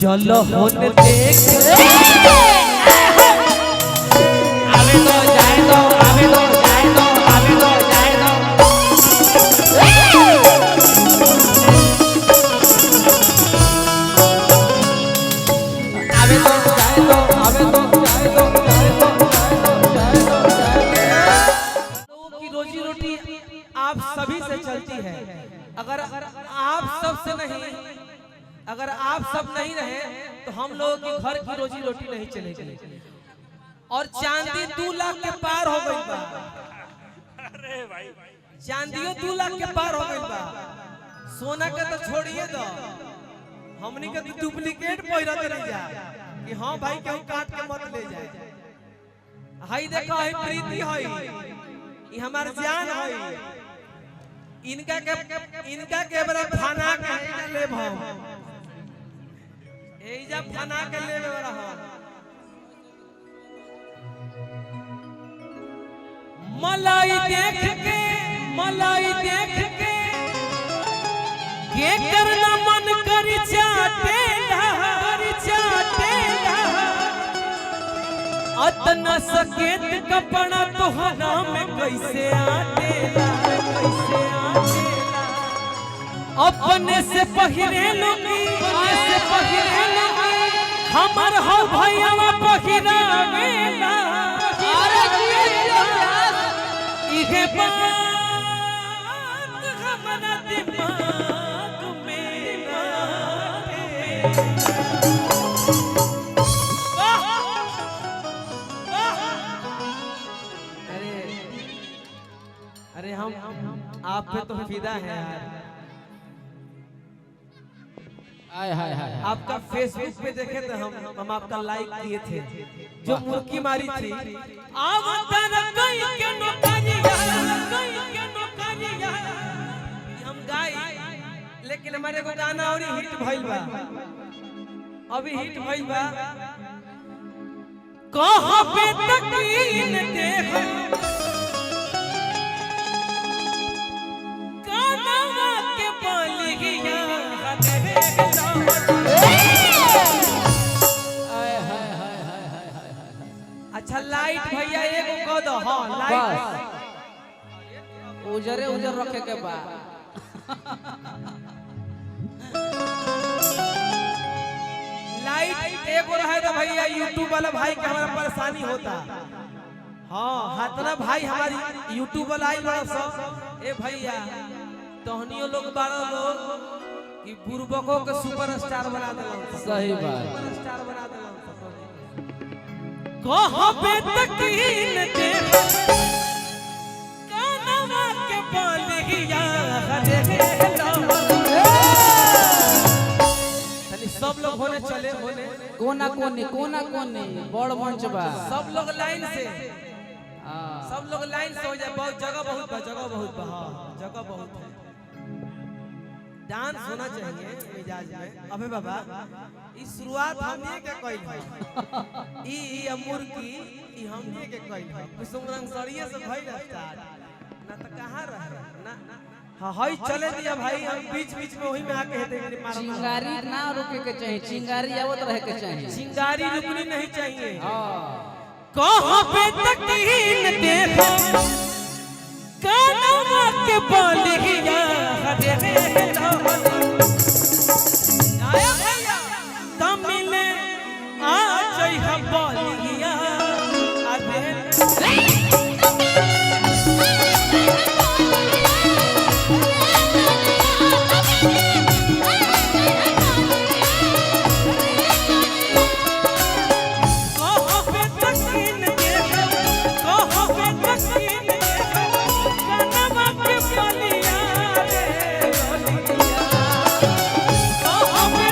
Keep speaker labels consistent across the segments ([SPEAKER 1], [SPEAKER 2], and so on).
[SPEAKER 1] चलो होन देख आवे तो जाए दो आवे तो जाए दो आवे तो जाए दो आवे तो जाए दो आवे तो जाए दो जाए दो लोगों की रोजी रोटी आप सभी से चलती है। अगर आप सब से नहीं, अगर आप सब नहीं रहे तो हम लोगों के घर की रोजी रोटी नहीं चलेगी। और चांदी 2 लाख के पार हो गई बा। अरे भाई चांदियों 2 लाख के पार हो गई बा। सोना का तो छोड़िए दो, हमनी के तो डुप्लीकेट पहिरा दे जा कि हां भाई केहू काट के मत ले जाए। हाई देखो है प्रीति है, ई हमार जान है। इनका के बड़ा खाना के लेब हम एजा फना के ले रहा। मलाई देख के ये करना मन कर चाटेला अतना सकेत कपड़ा तोहरा में कैसे आटेला अपने से पहिरे लोगी हमर हो भैया पहिरावेला। इहे बात हमरा दिमाग में अरे हम आप पे तो फिदा है यार। हाय आपका फेसबुक पे देखे थे हम आपका लाइक किए थे जो मुर्की मारी थी। हम गाई लेकिन हमारे को गाना और हिट भइल बा, अभी हिट भइल बा। कहां पे तकीन देख कानवा के बालिया अच्छा लाइट भैया एगो कह दो। हां लाइट उजरे उजर रखे के बा। लाइट एगो रहे तो भैया यूट्यूब वाला भाई के हमारा परेशानी होता। हां हाथना भाई हमारी यूट्यूब वाला आई बड़ा सब ए भैया तोहनियो लोग बारो लोग कि बुरबको के सुपरस्टार बना देला। सही बात सुपरस्टार बना देला। कहां पे तकीन देख कानवा के बालिया तनी सब लोग होने चले होने कोना कोने बड़ मंच बा। सब लोग लाइन से सब लोग लाइन से हो जाए। बहुत जगह बहुत बा जगह बहुत बा। हां जगह बहुत है। डांस होना चाहिए मिजाज में। अबे बाबा ई शुरुआत हमने के कइल है। ई मुर्गी ई हमने के कइल है। कुसुम रंग सड़िए से भइल स्टार्ट ना त कहां रहे ना। हां हई चले दिया भाई। हम बीच में वही में आके हेते मेरे मारा।
[SPEAKER 2] चिंगारी ना रुके के चाहिए, चिंगारी आवत रहे के चाहिए।
[SPEAKER 1] चिंगारी रुकनी नहीं चाहिए। हां कहां पे तकीन देखो कानवा के बालिया हरे आया भैया तमिले आ जई हम बालिया अरे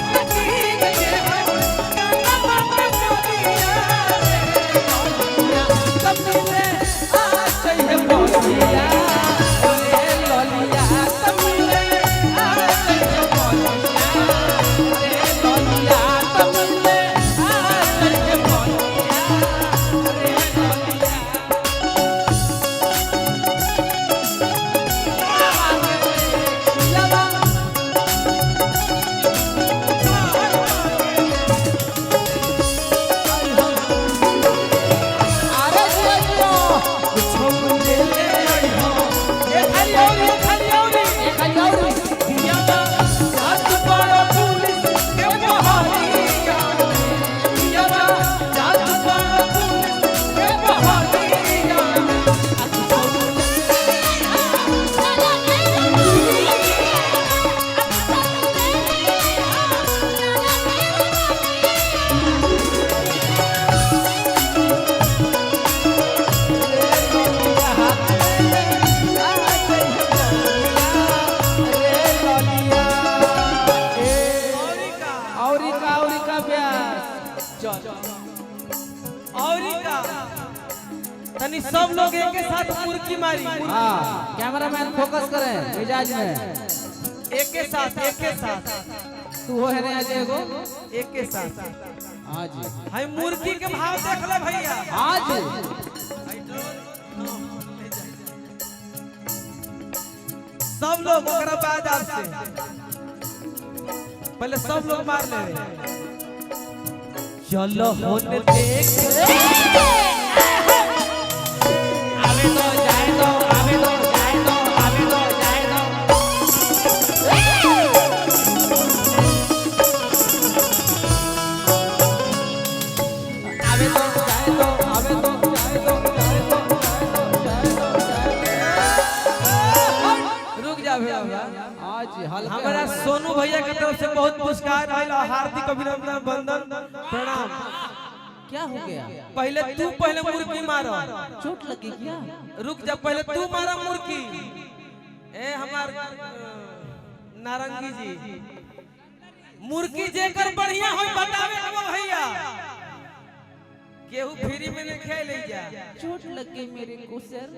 [SPEAKER 3] Thank you.
[SPEAKER 2] का प्यास चल
[SPEAKER 1] और ही का तनी सब लोग एक के साथ मुर्गी मारी।
[SPEAKER 2] हाँ कैमरामैन फोकस करें मिजाज में
[SPEAKER 1] एक के साथ
[SPEAKER 2] तू हो है रे आज एगो
[SPEAKER 1] एक के साथ
[SPEAKER 2] हाँ जी
[SPEAKER 1] हाय मुर्गी के भाव देख ले भैया।
[SPEAKER 2] हाँ जी
[SPEAKER 1] सब लोग ओकरा बाद आपसे पहले सब लोग मार ले। चलो होने देख
[SPEAKER 2] आवे तो जाए दो आवे तो जाए दो आवे तो जाए दो आवे तो जाए दो आवे तो जाए दो जाए दो जाए दो
[SPEAKER 1] रुक जा भैया।
[SPEAKER 2] आज हल्का
[SPEAKER 1] हमारा सोनू भैया की तरफ से बहुत पुरस्कार आयल और हार्दिक अभिनंदन वंदन प्रणाम।
[SPEAKER 2] क्या हो गया
[SPEAKER 1] पहले मुर्गी मारो।
[SPEAKER 2] चोट लगी क्या
[SPEAKER 1] रुक जा पहले तू मारा मुर्गी। ए हमार नारंगी जी मुर्गी जेकर बढ़िया होई बतावे हम भैया केहू फ्री में नहीं खेल जा।
[SPEAKER 2] चोट लग गई मेरे को सर।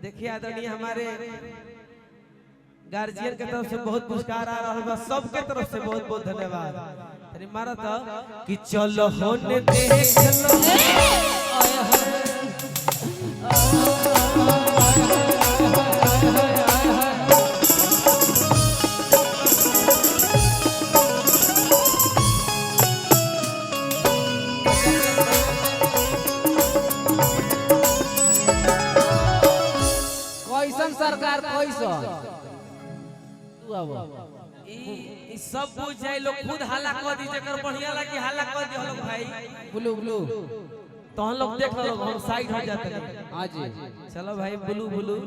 [SPEAKER 1] देखिए आदरणीय हमारे गार्जियन की तरफ से बहुत पुरस्कार आ रहा है सबके तरफ से बहुत बहुत धन्यवाद। अरे मारा था कि चलो होने देख लो
[SPEAKER 2] कैसन सरकार कैसन तू अब
[SPEAKER 1] ई सब बुझ जाए लोग खुद हल्ला कर दी जेकर बढ़िया लगी हल्ला कर दी लोग भाई।
[SPEAKER 2] ब्लू ब्लू
[SPEAKER 1] तो हम लोग देख लो हम साइड हो जाते हैं।
[SPEAKER 2] हाँ जी
[SPEAKER 1] चलो भाई ब्लू ब्लू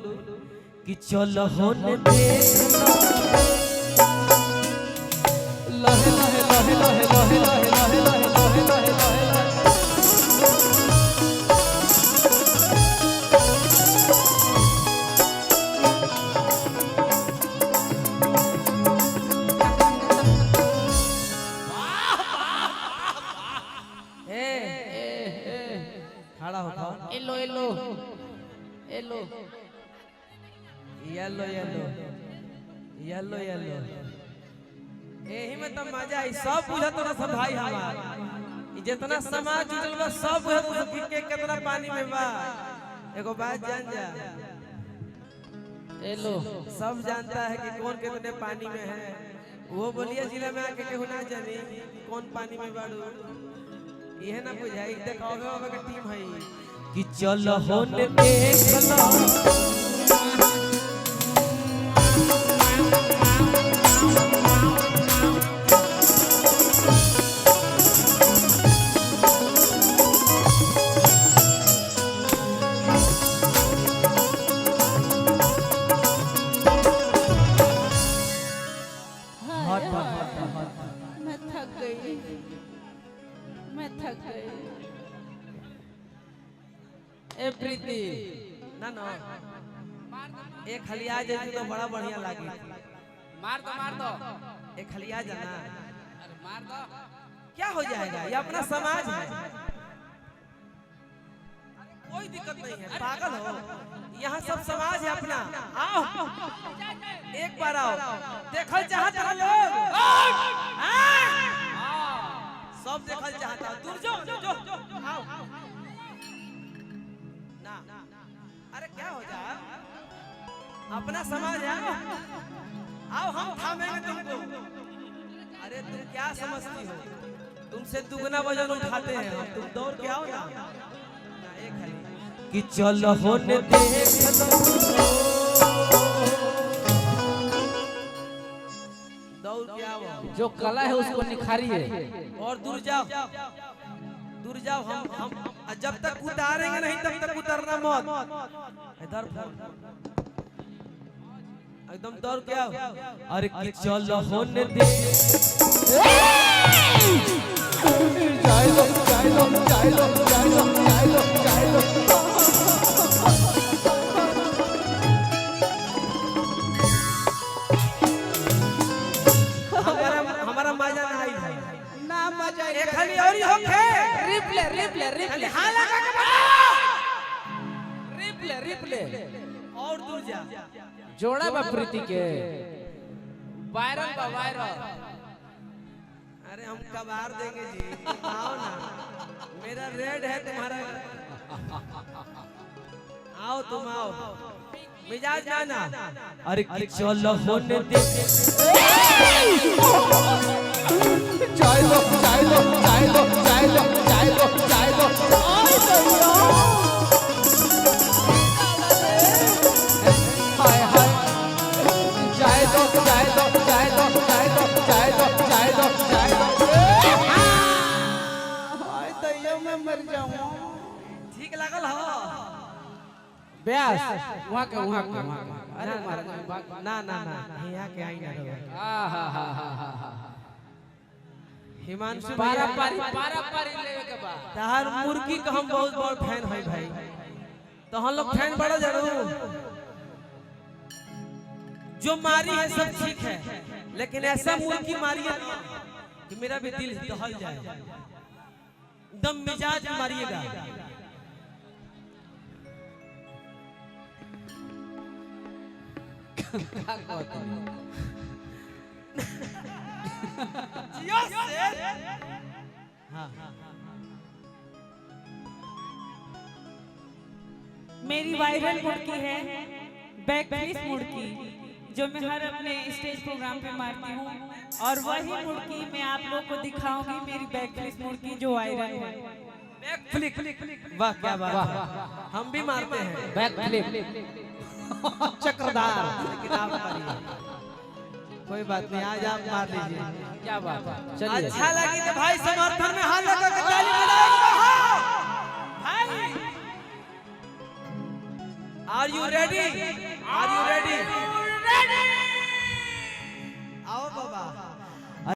[SPEAKER 1] कि चलो होने देख
[SPEAKER 2] लहे लहे लहे लहे लहे लहे लहे लहे लहे लहे लहे
[SPEAKER 1] खड़ा हो खाओ।
[SPEAKER 2] Yellow yellow yellow
[SPEAKER 1] yellow yellow yellow yellow यही में तो मजा आई। सब बुझा तो सब भाई हमार ई जितना समाज जुटल बा सब बुझा तो सब के कितना पानी में बा। एगो बात जान जा
[SPEAKER 2] येलो
[SPEAKER 1] सब जानता है कि कौन कितने पानी में है। वो बलिया जिला में आके केहू ना जानी कौन पानी में बाड़ू यह ना बुझाई। देखो बाबा का टीम है कि चलो होने देख लो
[SPEAKER 2] मैं थक गई मैं थक गई। ए प्रीति
[SPEAKER 1] ना ना एक खलिया जाए तो बड़ा बढ़िया लागी।
[SPEAKER 2] मार दो
[SPEAKER 1] एक खलिया जाना
[SPEAKER 2] अरे मार दो
[SPEAKER 1] क्या हो जाएगा ये अपना समाज है कोई दिक्कत नहीं है। पागल हो यहाँ सब समाज है अपना। आओ एक बार आओ देखल चाहता है लोग सब देखल चाहता है। दूर जो आओ ना अरे क्या हो जा अपना समाज है। आओ हम थामेंगे तुमको। अरे तुम क्या समझती हो तुमसे दुगना वजन उठाते हैं हम। तुम दौड़ के आओ ना एक है कि चलो होने देख लो दौड़ के आओ।
[SPEAKER 2] जो कला है उसको निखारिए
[SPEAKER 1] और दूर जाओ हम जब तक उतारेंगे नहीं तब तक उतरना मत। इधर एकदम दौड़ के आओ। अरे कि चलो होने दे हमारा मजा ना आई
[SPEAKER 2] ना मजा
[SPEAKER 1] एक खाली और ही होखे
[SPEAKER 2] रिप्ले रिप्ले रिप्ले
[SPEAKER 1] हां लगा के बताओ
[SPEAKER 2] रिप्ले रिप्ले
[SPEAKER 1] और दूर जा
[SPEAKER 2] जोड़ा बा प्रीति के वायरल बा वायरल।
[SPEAKER 1] अरे हम कबार देंगे जी आओ ना मेरा रेड है तुम्हारा आओ तुम आओ मिजाज जाना अरे कि चलो होने दे
[SPEAKER 2] चाय लो चाय लो चाय लो चाय लो चाय लो चाय लो हाय हाय चाय लो चाय लो चाय लो चाय लो चाय लो चाय लो चाय लो हाय दैया मैं मर जाऊं।
[SPEAKER 1] ठीक लागल हो
[SPEAKER 2] ब्यास वहां के अरे मार
[SPEAKER 1] ना ना ना यहाँ के आई ना
[SPEAKER 2] आहा
[SPEAKER 1] हिमांशु
[SPEAKER 2] पारा पारी लेवे के बा
[SPEAKER 1] तहार मुर्गी का हम बहुत बड़ फैन है भाई तो हम लोग फैन बड़ा जरूर जो मारी है सब ठीक है लेकिन ऐसा मुर्गी मारिए कि मेरा भी दिल दहल जाए दम मिजाज मारिएगा जियो से हाँ
[SPEAKER 3] मेरी वायरल मुड़की है बैक फेस मुड़की जो मैं हर अपने स्टेज प्रोग्राम पे मारती हूँ और वही मुड़की मैं आप लोग को दिखाऊंगी मेरी बैक फेस मुड़की जो वायरल है।
[SPEAKER 1] बैक फ्लिक वाह क्या बात है हम भी मारते हैं
[SPEAKER 2] बैक फ्लिप
[SPEAKER 1] चक्रधार लेकिन आप मारिए कोई बात नहीं आज आप मार लीजिए
[SPEAKER 2] क्या बात है चलिए
[SPEAKER 1] अच्छा लगी तो भाई समर्थन में हाथ लगा के ताली बजाओ भाई आर यू रेडी